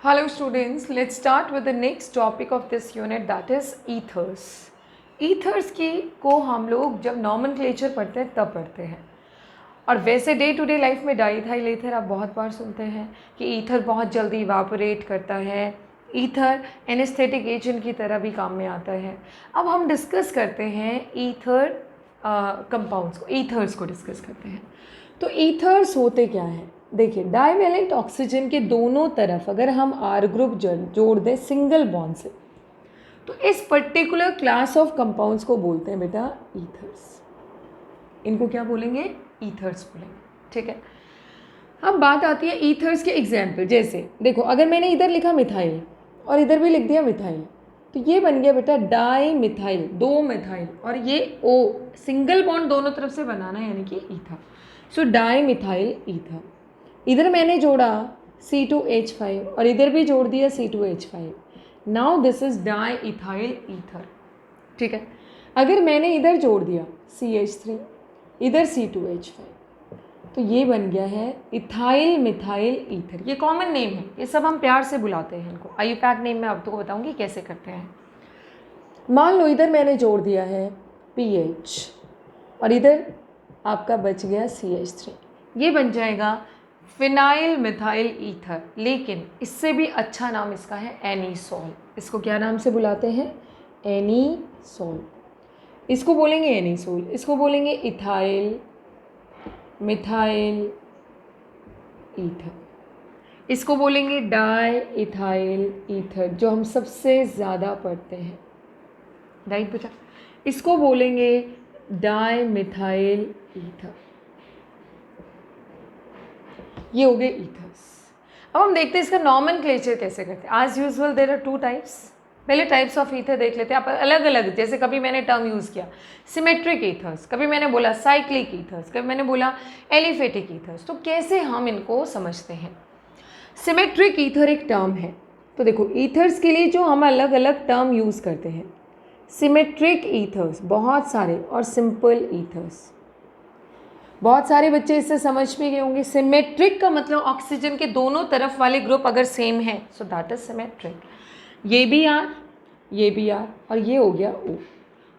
Hello students, let's start with the next topic of this unit, that is ethers. ethers की को हम लोग जब नॉमेनक्लेचर पढ़ते हैं तब पढ़ते हैं, और वैसे डे टू डे लाइफ में डाईथाइल ईथर आप बहुत बार सुनते हैं कि ईथर बहुत जल्दी इवापोरेट करता है, ईथर एनेस्थेटिक एजेंट की तरह भी काम में आता है। अब हम डिस्कस करते हैं ईथर कंपाउंड्स को, ईथर्स को डिस्कस करते हैं। तो ईथर्स होते क्या हैं? देखिए, डाईवैलेंट ऑक्सीजन के दोनों तरफ अगर हम आर ग्रुप जोड़ दें सिंगल बॉन्ड से, तो इस पर्टिकुलर क्लास ऑफ कंपाउंड्स को बोलते हैं बेटा ईथर्स। इनको क्या बोलेंगे? ईथर्स बोलेंगे। ठीक है, अब बात आती है ईथर्स के एग्जाम्पल। जैसे देखो, अगर मैंने इधर लिखा मिथाइल और इधर भी लिख दिया मिथाइल, तो ये बन गया बेटा डाई मिथाइल, दो मिथाइल, और ये ओ सिंगल बॉन्ड दोनों तरफ से बनाना है, यानी कि ईथर। सो डाई मिथाइल ईथर। इधर मैंने जोड़ा C2H5 और इधर भी जोड़ दिया C2H5। Now this is di ethyl ether. ठीक है, अगर मैंने इधर जोड़ दिया CH3, इधर C2H5, तो ये बन गया है इथाइल मिथाइल ईथर। ये कॉमन नेम है, ये सब हम प्यार से बुलाते हैं इनको। IUPAC नेम में आपको बताऊंगी कैसे करते हैं। मान लो इधर मैंने जोड़ दिया है PH और इधर आपका बच गया CH3, ये बन जाएगा फिनाइल मिथाइल ईथर। लेकिन इससे भी अच्छा नाम इसका है एनीसोल। इसको क्या नाम से बुलाते हैं? एनीसोल। इसको बोलेंगे एनीसोल, इसको बोलेंगे इथाइल मिथाइल ईथर, इसको बोलेंगे डाई इथाइल ईथर, जो हम सबसे ज़्यादा पढ़ते हैं। राइट बेटा, इसको बोलेंगे डाई मिथाइल ईथर। ये हो गए ईथर्स। अब हम देखते हैं इसका नॉमेनक्लेचर कैसे करते हैं। As usual there are two types. पहले टाइप्स ऑफ ईथर देख लेते हैं। आप अलग अलग, जैसे कभी मैंने टर्म यूज़ किया सिमेट्रिक ईथर्स, कभी मैंने बोला साइक्लिक ईथर्स, कभी मैंने बोला एलिफेटिक ईथर्स। तो कैसे हम इनको समझते हैं? सिमेट्रिक ईथर एक टर्म है। तो देखो, ईथर्स के लिए जो हम अलग अलग टर्म यूज़ करते हैं, सिमेट्रिक ईथर्स बहुत सारे, और सिंपल ईथर्स। बहुत सारे बच्चे इससे समझ भी गए होंगे। सिमेट्रिक का मतलब ऑक्सीजन के दोनों तरफ वाले ग्रुप अगर सेम है, सो दैट इज सिमेट्रिक। ये भी आर, ये भी आर, और ये हो गया ओ।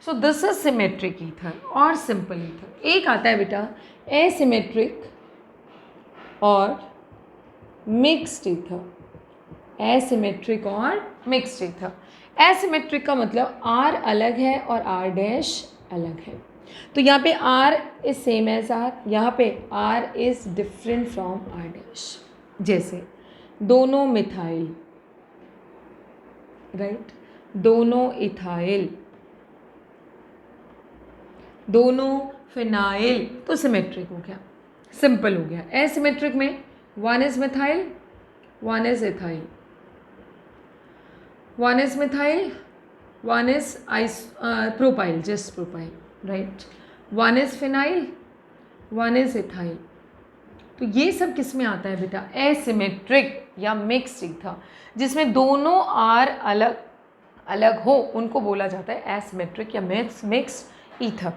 So this is symmetric ether और सिंपल ईथर। एक आता है बेटा एसिमेट्रिक और मिक्स्ड ईथर। एसिमेट्रिक और मिक्स्ड ईथर। एसिमेट्रिक का मतलब आर अलग है और आर डैश अलग है। तो यहाँ पे R is same as R, यहाँ पे R is different from R dash. जैसे दोनों मिथाइल, राइट, दोनों इथाइल, दोनों फिनाइल, तो सिमेट्रिक हो गया, सिंपल हो गया। एसिमेट्रिक में one is methyl, one is ethyl, one is methyl, one is propyl, just propyl, right, one is phenyl, one is ethyl. तो ये सब किस में आता है बेटा? एसिमेट्रिक या मिक्स्ड ईथर, जिसमें दोनों आर अलग अलग हो, उनको बोला जाता है एसिमेट्रिक या मिक्स्ड ईथर।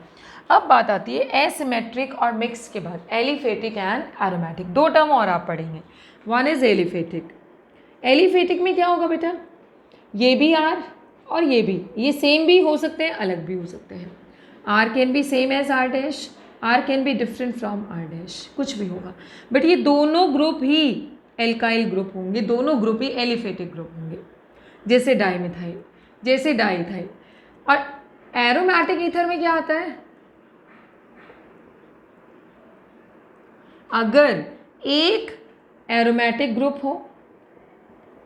अब बात आती है एसिमेट्रिक और मिक्स्ड के बाद एलिफेटिक एंड एरोमेटिक। दो टर्म और आप पढ़ेंगे। One is aliphatic. एलिफेटिक में क्या होगा बेटा? ये भी आर और ये भी, ये सेम भी हो सकते हैं, अलग भी हो सकते हैं। R can be same as R dash, R can be different from R dash, कुछ भी होगा, बट ये दोनों ग्रुप ही एल्काइल ग्रुप होंगे, दोनों ग्रुप ही एलिफेटिक ग्रुप होंगे, जैसे डाईमिथाइल, जैसे डाईथाइल। और एरोमेटिक ईथर में क्या आता है? अगर एक एरोमेटिक ग्रुप हो,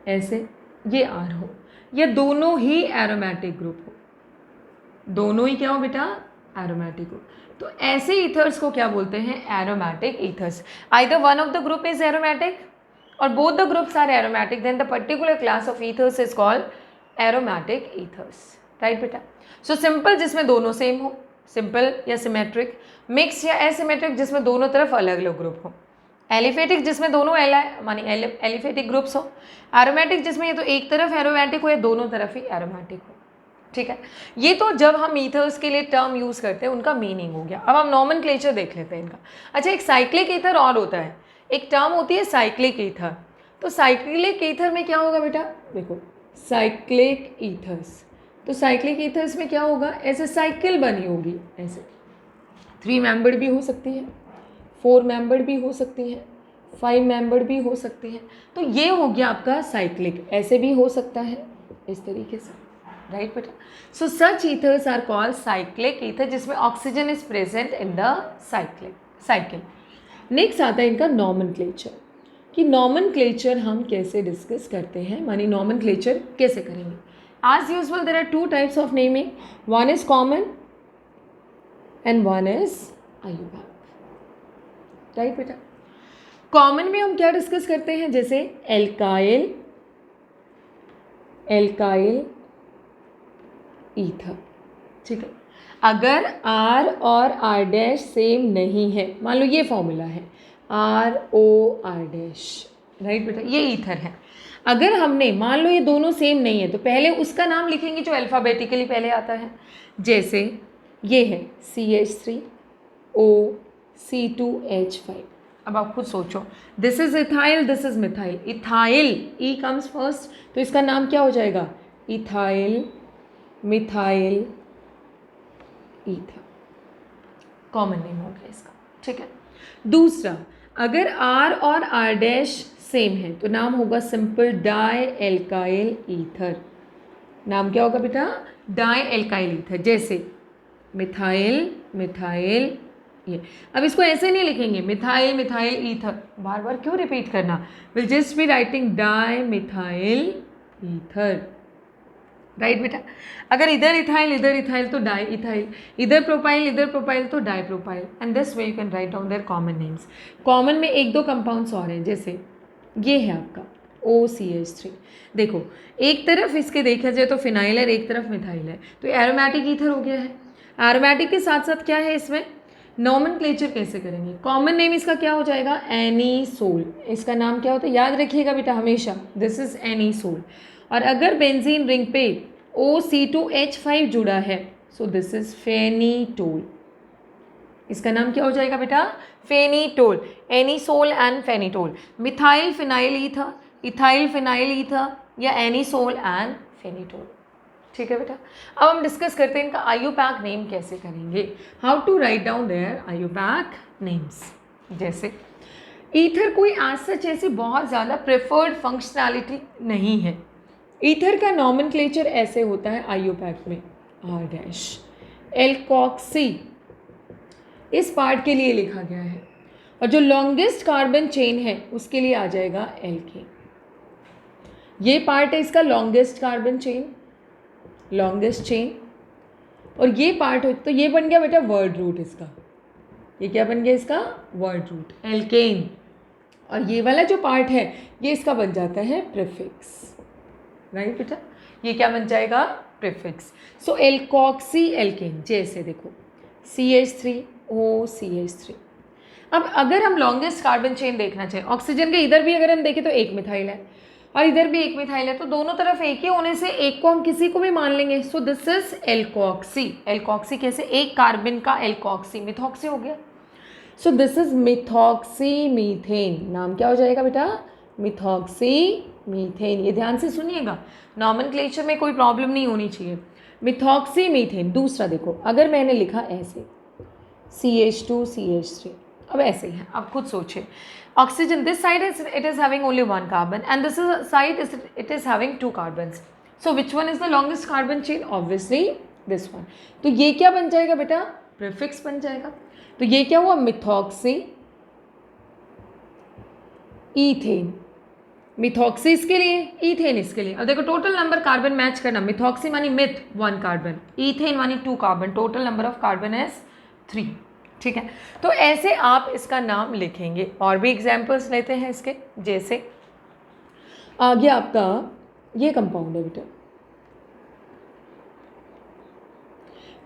ऐसे ये R हो, या दोनों ही एरोमेटिक ग्रुप हो, दोनों ही क्या हो बेटा? एरोमेटिक हो, तो ऐसे ईथर्स को क्या बोलते हैं? Aromatic ethers. Either one of the group is aromatic और both the groups are aromatic, then the particular class of ethers is called aromatic ethers. Right बेटा? सो सिंपल जिसमें दोनों सेम हो, सिंपल या सिमेट्रिक। मिक्स या asymmetric जिसमें दोनों तरफ अलग अलग ग्रुप हो। एलिफेटिक जिसमें दोनों मानी एलिफेटिक ग्रुप्स हो। एरोमेटिक जिसमें ये तो एक तरफ एरोमेटिक हो या दोनों तरफ ही एरोमेटिक हो। ठीक है, ये तो जब हम ईथर्स के लिए टर्म यूज़ करते हैं उनका मीनिंग हो गया। अब हम नॉमेनक्लेचर देख लेते हैं इनका। अच्छा, एक साइक्लिक ईथर और होता है, एक टर्म होती है साइक्लिक ईथर। तो साइक्लिक ईथर में क्या होगा बेटा, देखो साइक्लिक ईथर्स, तो साइक्लिक ईथर्स में क्या होगा, ऐसे साइकिल बनी होगी, ऐसे 3 मेंबर्ड भी हो सकती है, 4 मेंबर्ड भी हो सकती है, 5 मेंबर्ड भी हो सकती है। तो ये हो गया आपका साइक्लिक, ऐसे भी हो सकता है इस तरीके से, राइट बेटा। So such ethers are called cyclic ether, जिसमें oxygen is present in the cycle. Next आता है इनका नॉमेनक्लेचर, कि नॉमेनक्लेचर हम कैसे डिस्कस करते हैं, मानी नॉमेनक्लेचर कैसे करेंगे। As usual there are 2 types of naming, one is common and one is आयुर्वेद, राइट बेटा। कॉमन में हम क्या डिस्कस करते हैं, जैसे एल्काइल ईथर, ठीक है। अगर R और R' सेम नहीं है, मान लो ये फॉर्मूला है ROR', राइट बेटा, ये ईथर है। अगर हमने मान लो ये दोनों सेम नहीं है, तो पहले उसका नाम लिखेंगे जो अल्फ़ाबेटिकली पहले आता है, जैसे ये है CH3O C2H5। अब आप खुद सोचो, this is ethyl, this is methyl, ethyl E comes first, तो इसका नाम क्या हो जाएगा, ethyl methyl ether, common name हो गया इसका, ठीक है। दूसरा, अगर R और R' सेम है तो नाम होगा सिंपल डाई एल्काइल ईथर। नाम क्या होगा बेटा, डाई एल्काइल ईथर, जैसे मिथाइल मिथाइल ये। अब इसको ऐसे नहीं लिखेंगे मिथाइल मिथाइल ईथर, बार बार क्यों रिपीट करना, will just be writing di methyl ether, right बेटा। अगर इधर इथाइल तो डाई इथाइल, इधर प्रोपाइल तो di propyl, and this way you can write down there common names. Common में 1-2 कंपाउंड्स और हैं, जैसे ये है आपका OCH3। देखो एक तरफ इसके देखा जाए तो फिनाइल है, एक तरफ मिथाइल है, तो एरोमेटिक ईथर हो गया है। एरोमेटिक के साथ साथ क्या है इसमें, नॉमेनक्लेचर कैसे करेंगे, कॉमन नेम इसका क्या हो जाएगा, एनीसोल। इसका नाम क्या होता है, याद रखिएगा बेटा हमेशा, दिस इज एनीसोल। और अगर बेंजीन रिंग पे OC2H5 जुड़ा है, सो दिस इज फेनीटोल। इसका नाम क्या हो जाएगा बेटा, phenetole, anisole and phenetole. Methyl phenyl ether, ethyl phenyl ether, या एनीसोल एंड फेनीटोल, ठीक है बेटा। अब हम डिस्कस करते हैं इनका आयुपैक नेम कैसे करेंगे, how to write down there IUPAC names. जैसे ईथर कोई आज सच ऐसी बहुत ज़्यादा प्रेफर्ड फंक्शनैलिटी नहीं है। ईथर का नॉमेनक्लेचर ऐसे होता है आयुपैक में, R', एल्कोक्सी इस पार्ट के लिए लिखा गया है, और जो लॉन्गेस्ट कार्बन चेन है उसके लिए आ जाएगा एल्केन। ये पार्ट है इसका longest carbon chain, longest chain, और ये पार्ट हो तो ये बन गया बेटा वर्ड रूट इसका, ये क्या बन गया इसका, वर्ड रूट एल्केन। और ये वाला जो पार्ट है ये इसका बन जाता है प्रीफिक्स, राइट बेटा, ये क्या बन जाएगा, प्रीफिक्स। सो एल्कोक्सी एल्केन, जैसे देखो CH3OCH3। अब अगर हम लॉन्गेस्ट कार्बन चेन देखना चाहें, ऑक्सीजन के इधर भी अगर हम देखें तो एक मिथाइल है और इधर भी एक मिथाइल है, तो दोनों तरफ एक ही होने से एक को हम किसी को भी मान लेंगे। सो दिस इज एल्कोक्सी। एल्कोक्सी कैसे, एक कार्बन का एल्कोक्सी, मिथॉक्सी हो गया। सो दिस इज मिथॉक्सी मीथेन। नाम क्या हो जाएगा बेटा, मिथॉक्सी मीथेन। ये ध्यान से सुनिएगा, नॉमेनक्लेचर में कोई प्रॉब्लम नहीं होनी चाहिए। Methoxy methane. दूसरा देखो, अगर मैंने लिखा ऐसे CH2CH3, अब ऐसे ही है, अब खुद सोचिए, oxygen this side it is having only 1 carbon and this side it is having 2 carbons. So which one is the longest carbon chain, obviously this one. तो ये क्या बन जाएगा बेटा, प्रीफिक्स बन जाएगा। तो ये क्या हुआ, मिथॉक्सी ईथेन। मिथॉक्सी इसके लिए, ईथेन इसके लिए। अब देखो टोटल नंबर कार्बन मैच करना, मिथॉक्सी मानी मिथ 1 कार्बन, ईथेन मानी 2 carbon, total number of carbon is 3, ठीक है। तो ऐसे आप इसका नाम लिखेंगे। और भी एग्जाम्पल्स लेते हैं इसके, जैसे आगे आपका ये कंपाउंड है बेटा,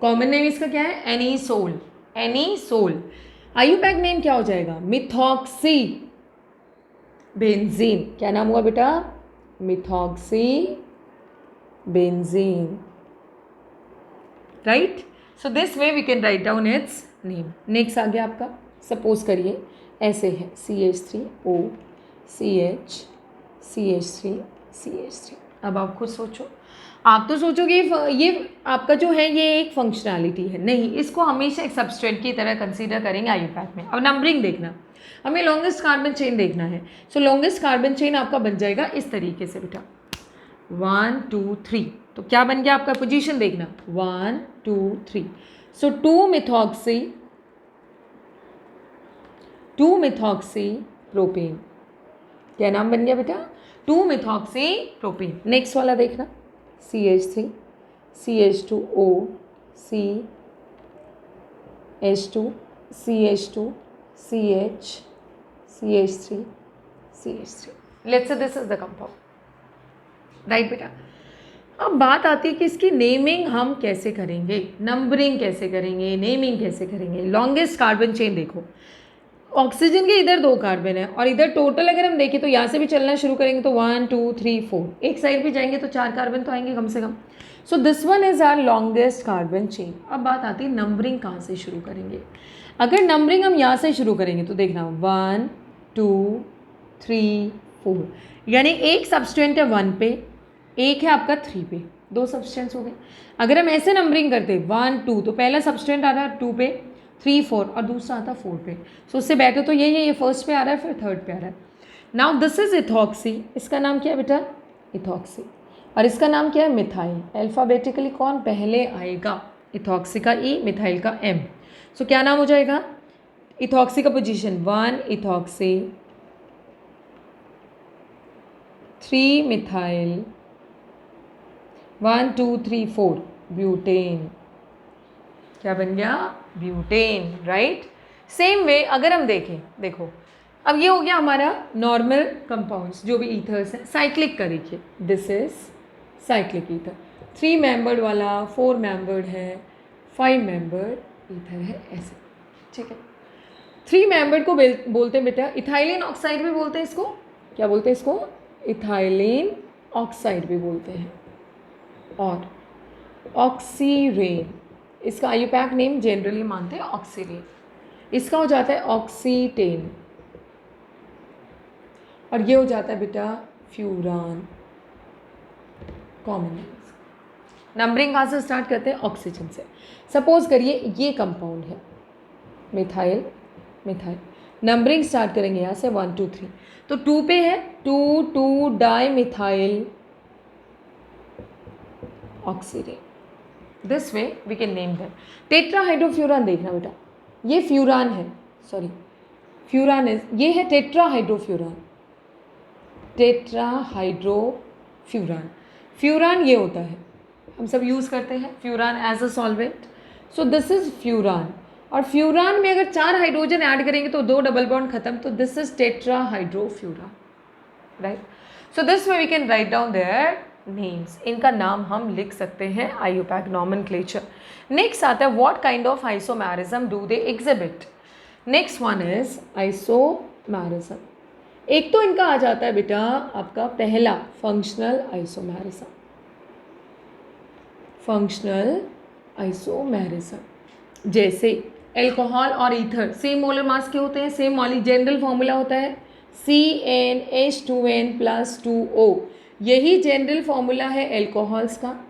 कॉमन नेम इसका क्या है, एनीसोल। एनीसोल। आयुपैक नेम क्या हो जाएगा, मिथॉक्सी बेंजीन। क्या नाम हुआ बेटा, methoxy benzene, right. So this way we can write down its name. Next आ गया आपका, सपोज करिए ऐसे है CH3O CH CH3 CH3। अब आप खुद सोचो, आप तो सोचोगे ये आपका जो है ये एक फंक्शनैलिटी है, नहीं, इसको हमेशा एक सबस्ट्रेट की तरह कंसीडर करेंगे IUPAC में। अब नंबरिंग देखना, हमें लॉन्गेस्ट कार्बन चेन देखना है। सो लॉन्गेस्ट कार्बन चेन आपका बन जाएगा इस तरीके से बेटा, 1 2 3। तो क्या बन गया आपका, पोजीशन देखना, 1 2 3। सो 2 मिथॉक्सी प्रोपेन, क्या नाम बन गया बेटा, 2 मिथॉक्सी प्रोपेन। नेक्स्ट वाला देखना, CH3 CH2O CH2 CH2 CH CH3 CH3। Let's say this is the compound, right बेटा। अब बात आती है कि इसकी नेमिंग हम कैसे करेंगे, नंबरिंग कैसे करेंगे, नेमिंग कैसे करेंगे। लॉन्गेस्ट कार्बन चेन देखो, ऑक्सीजन के इधर 2 कार्बन है और इधर टोटल अगर हम देखें तो यहाँ से भी चलना शुरू करेंगे तो 1 2 3 4, एक साइड भी जाएंगे तो 4 कार्बन तो आएंगे कम से कम। So this one is our longest carbon chain. अब बात आती है नंबरिंग कहाँ से शुरू करेंगे। अगर नंबरिंग हम यहाँ से शुरू करेंगे तो देखना 1 2 3 4, यानी एक सब्सटेंट है 1 पे, एक है आपका 3 पे, 2 सब्सटेंट्स हो गए। अगर हम ऐसे नंबरिंग करते 1 2 तो पहला सब्सटेंट आ रहा है 2 पे, 3 4 और दूसरा आता 4 पे। सो उससे बेटर तो यही है, ये फर्स्ट पे आ रहा है फिर थर्ड पे आ रहा है। नाउ दिस इज इथॉक्सी, इसका नाम क्या है बेटा, इथॉक्सी, और इसका नाम क्या है, मिथाइल। अल्फ़ाबेटिकली कौन पहले आएगा, इथॉक्सी का E, मिथाइल का M। सो क्या नाम हो जाएगा, इथॉक्सी का पोजीशन 1 इथॉक्सी, 3 मिथाइल, 1 2 3 4 ब्यूटेन। क्या बन गया, ब्यूटेन, राइट। सेम वे अगर हम देखें, देखो अब ये हो गया हमारा नॉर्मल कंपाउंड्स जो भी ईथर्स हैं। साइक्लिक का देखिए, this is cyclic ether, 3 membered वाला, 4 मेंबर्ड है, 5 मेंबर्ड ईथर है, ऐसे, ठीक है। 3 मेंबर्ड को बोलते हैं बेटा इथाइलिन ऑक्साइड भी बोलते हैं इसको, क्या बोलते हैं इसको, इथाइलिन ऑक्साइड भी बोलते हैं, और ऑक्सीरेन, इसका IUPAC नेम जनरली मानते हैं ऑक्सीरेन। इसका हो जाता है ऑक्सीटेन, और ये हो जाता है बेटा फ्यूरान। कॉमन नंबरिंग कहाँ से स्टार्ट करते हैं, ऑक्सीजन से। सपोज करिए ये कंपाउंड है मिथाइल, मिथाइल, नंबरिंग स्टार्ट करेंगे यहाँ से 1 2 3, तो 2 पे है 2 2 dimethyl oxidane. This way we can name them. Tetrahydrofuran देखना बेटा, ये फ्यूरान है, सॉरी फ्यूरान है, ये है टेट्राहाइड्रोफ्यूरान, टेट्राहाइड्रोफ्यूरान। फ्यूरान ये होता है, हम सब यूज़ करते हैं furan as a solvent. So this is furan, और फ्यूरान में अगर 4 हाइड्रोजन ऐड करेंगे तो 2 डबल बॉन्ड खत्म, तो this is tetrahydrofuran, right. So this way we can write down their names, इनका नाम हम लिख सकते हैं IUPAC नॉमेनक्लेचर। नेक्स्ट आता है what kind of isomerism do they exhibit. Next one is isomerism. एक तो इनका आ जाता है बेटा आपका पहला फंक्शनल आइसोमेरिज्म, फंक्शनल आइसोमेरिज्म। जैसे एल्कोहल और ईथर सेम मोलर मास के होते हैं, सेम मॉलिक्यूलर जनरल फॉर्मूला होता है CnH2n+2O, यही जनरल फॉर्मूला है एल्कोहल्स का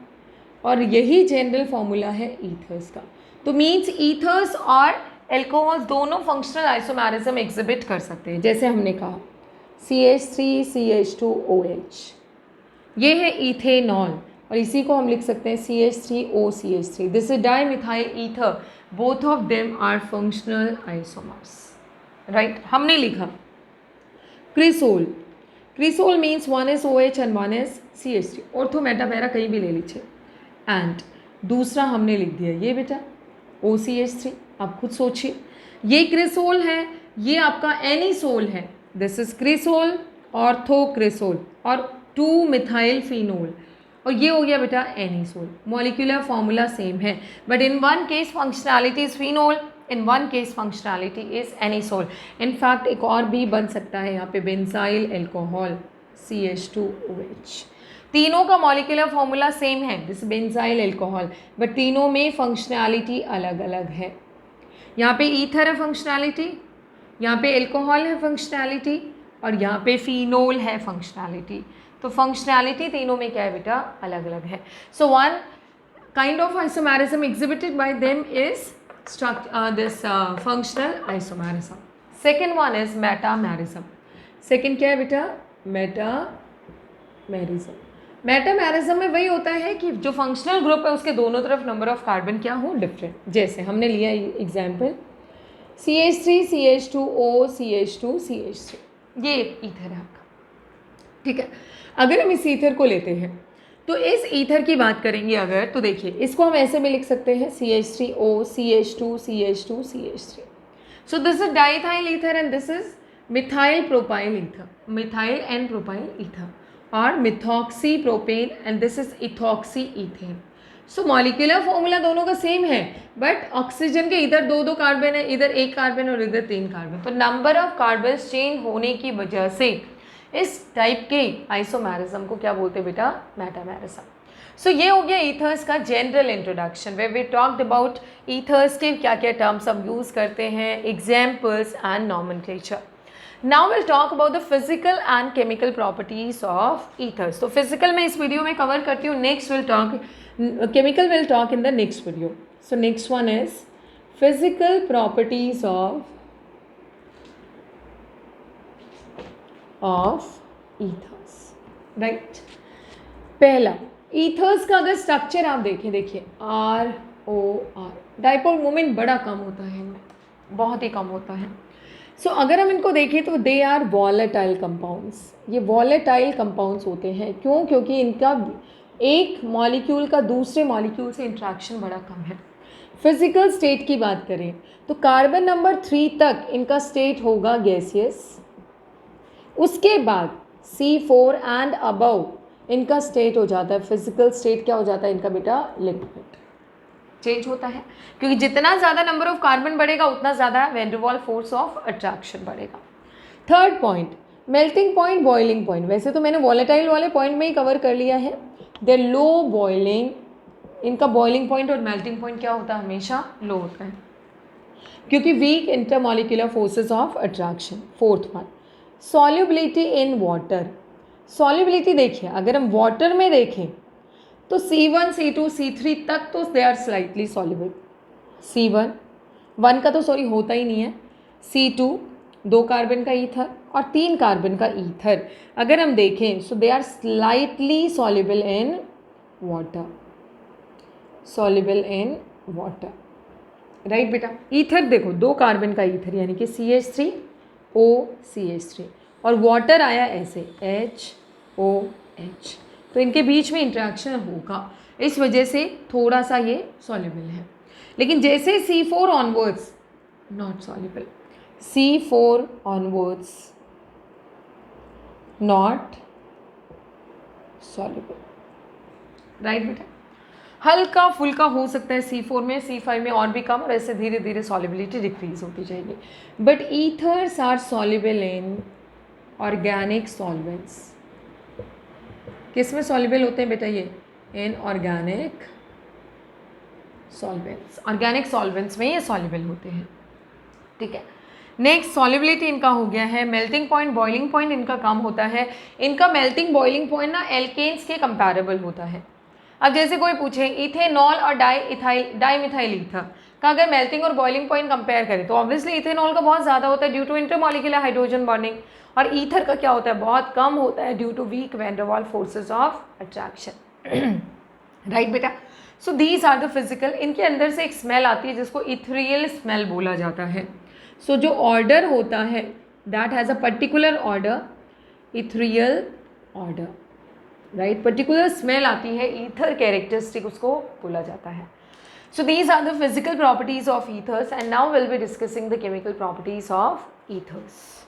और यही जनरल फॉर्मूला है ईथर्स का। तो मीन्स ईथर्स और एल्कोहल्स दोनों फंक्शनल आइसोमेरिज्म एग्जिबिट कर सकते हैं। जैसे हमने कहा CH3CH2OH, ये है इथेनॉल, और इसी को हम लिख सकते हैं CH3OCH3। This is dimethyl ether, both of them are functional isomers, right. हमने लिखा cresol, cresol means 1 is OH and 1 is CH3, ortho meta para कहीं भी ले लीजिए। एंड दूसरा हमने लिख दिया ये बेटा OCH3। आप खुद सोचिए, ये क्रिसोल है, ये आपका एनिसोल है, this is cresol, ortho cresol, और 2 मिथाइल फिनोल, और ये हो गया बेटा एनिसोल। मॉलिक्यूलर फॉर्मूला सेम है, but in one case functionality is phenol, in one case functionality is anisole. In fact एक और भी बन सकता है यहाँ पे बेंजाइल एल्कोहल CH2OH। तीनों का मॉलिक्यूलर फॉर्मूला सेम है, दिस बेंजाइल एल्कोहल, बट तीनों में फंक्शनैलिटी अलग अलग है। यहाँ पे ईथर है फंक्शनैलिटी, यहाँ पे एल्कोहल है फंक्शनैलिटी, और यहाँ पे फिनोल है फंक्शनैलिटी। तो फंक्शनैलिटी तीनों में क्या है बेटा, अलग अलग है। So one kind of isomerism exhibited by them is this functional isomerism. Second one is metamerism. Second क्या है बेटा, मेटामेरिज्म। मेटामेरिज्म में वही होता है कि जो फंक्शनल ग्रुप है उसके दोनों तरफ नंबर ऑफ कार्बन क्या हो, डिफरेंट। जैसे हमने लिया example CH3 CH2O CH2 CH3, ये ईथर है आपका, ठीक है। अगर हम इस ईथर को लेते हैं तो इस ईथर की बात करेंगे अगर, तो देखिए इसको हम ऐसे भी लिख सकते हैं CH3O CH2 CH2 CH3। So this is diethyl ether and this is methyl propyl ether, methyl and propyl ether, और methoxy propane and this is ethoxy ethane. So molecular formula दोनों का सेम है, बट ऑक्सीजन के इधर दो carbon है, इधर एक कार्बन और इधर 3 कार्बन, तो नंबर ऑफ कार्बन चेंज होने की वजह से इस टाइप के आइसोमेरिज्म को क्या बोलते हैं बेटा, मेटामेरिज्म। सो ये हो गया ईथर्स का जनरल इंट्रोडक्शन, वे वी टॉक्ड अबाउट ईथर्स के क्या क्या टर्म्स हम यूज़ करते हैं, examples and nomenclature. Now will talk about the physical and chemical properties of ethers. तो फिजिकल मैं इस वीडियो में कवर करती हूँ, next will talk chemical, will talk in the next video. So next one is physical properties of ethers, right. पहला, ethers का अगर structure आप देखें, देखिए ROR, डाइपोल मोमेंट बड़ा कम होता है इनमें, बहुत ही कम होता है। सो अगर हम इनको देखें तो दे आर वॉलेटाइल कंपाउंड्स, ये वॉलेटाइल कंपाउंड्स होते हैं। क्यों? क्योंकि इनका एक मॉलिक्यूल का दूसरे मॉलिक्यूल से इंट्रैक्शन बड़ा कम है। फिजिकल स्टेट की बात करें तो कार्बन नंबर 3 तक इनका स्टेट होगा गैसियस, उसके बाद C4 एंड अबव इनका स्टेट हो जाता है, फिजिकल स्टेट क्या हो जाता है इनका बेटा, लिक्विड चेंज होता है। क्योंकि जितना ज़्यादा नंबर ऑफ कार्बन बढ़ेगा उतना ज़्यादा van der Waal force of attraction बढ़ेगा। Third point, melting point, boiling point. वैसे तो मैंने वॉलेटाइल वाले पॉइंट में ही कवर कर लिया है। दे लो बॉइलिंग, इनका बॉइलिंग पॉइंट और मेल्टिंग पॉइंट क्या होता है, हमेशा लो होता है, क्योंकि weak intermolecular forces of attraction. Fourth one, solubility in water. Solubility देखिए, अगर हम वाटर में देखें तो C1 C2 C3 तक तो दे आर स्लाइटली सॉल्युबल। C1 1 का तो सॉरी होता ही नहीं है, C2 2 कार्बन का ईथर और 3 कार्बन का ईथर अगर हम देखें so they are slightly soluble in water, soluble in water, right बेटा। ईथर देखो 2 कार्बन का ईथर यानी कि CH3O CH3 और वाटर आया ऐसे HOH, तो इनके बीच में इंट्रैक्शन होगा, इस वजह से थोड़ा सा ये सॉल्युबल है। लेकिन जैसे C4 onwards not soluble, C4 onwards not soluble, right बेटा। हल्का फुल्का हो सकता है C4 में, C5 में और भी कम, और ऐसे धीरे धीरे सॉल्युबिलिटी डिक्रीज होती जाएगी। But ethers are soluble in organic solvents. किस में सॉल्युबल होते हैं बेटा ये, in organic solvents, organic solvents में ये सॉल्युबल होते हैं, ठीक है। नेक्स्ट, सॉल्युबिलिटी इनका हो गया है। मेल्टिंग पॉइंट, बॉइलिंग पॉइंट इनका कम होता है। इनका मेल्टिंग बॉइलिंग पॉइंट ना एल्केन्स के कंपैरेबल होता है। अब जैसे कोई पूछे इथेनॉल और डाईमिथाइल ईथर का अगर मेल्टिंग और बॉइलिंग पॉइंट कंपेयर करें तो ऑब्वियसली इथेनॉल का बहुत ज़्यादा होता है due to intermolecular hydrogen bonding, और ईथर का क्या होता है, बहुत कम होता है due two week van der वाल फोर्सेस ऑफ अट्रैक्शन, राइट बेटा। So these are the physical. इनके अंदर से एक स्मेल आती है जिसको इथरियल स्मेल बोला जाता है। सो जो ऑर्डर होता है that has a particular odour, ethereal odour, right. Particular smell आती है, ईथर कैरेक्टरिस्टिक उसको बोला जाता है। So these are the physical properties of ethers, and now we'll be discussing the chemical properties of ethers.